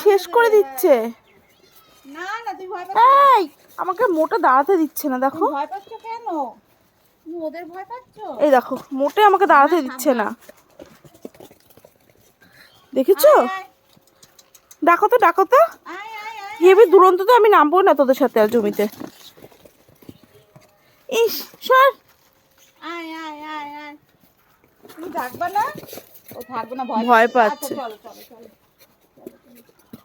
শেষ করে দিচ্ছে। না না তুই ভয় পাচ্ছিস? এই আমাকে মোটে দাঁড়াতে দিচ্ছে না, দেখো। ভয় পাচ্ছ কেন? তুমি ওদের ভয় পাচ্ছ? এই দেখো, মোটে আমাকে দাঁড়াতে দিচ্ছে না, দেখেছো? ডাকো তো, ডাকো তো। হেবি দুরন্ত তো, আমি নামবো না তোদের সাথে আর জমিতে। ইস, সর। আয় আয় আয় আয়। তুমি ডাকবা না? ও থাকবে না, ভয় পাচ্ছে। চলো চলো চলো।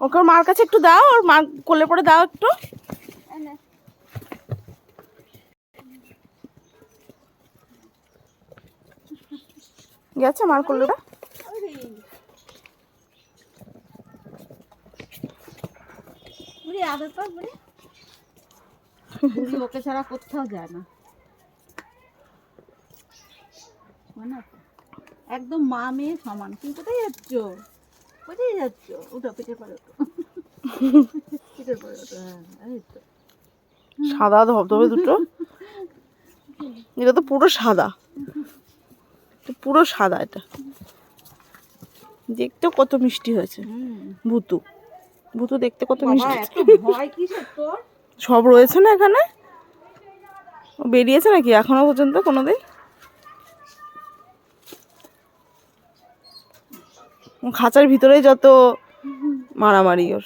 ওকে ওর মার কাছে একটু দাও, ওর মার কোলে পড়ে দাও একটু। গেছে মার কোলেটা। বুড়ি আদর কর বুড়ি। বুড়ি ওকে ছাড়া কোথাও যায় না। একদম মা মেয়ে সমান। তুমি কোথায় যাচ্ছ? কোথায় যাচ্ছ? উঠো, পিঠে পড়ে ওঠো। পিঠে পড়ে ওঠো। হ্যাঁ এই তো। সাদা ধবধবে দুটো, এটা তো পুরো সাদা, পুরো সাদা। এটা দেখতেও কত মিষ্টি হয়েছে। ভুতু, ভুতু দেখতে কত মিষ্টি। ভয় কিসের তোর? সব রয়েছে না এখানে? বেরিয়েছে নাকি এখনো পর্যন্ত কোনোদিন? খাঁচার ভিতরেই যত মারামারি ওর।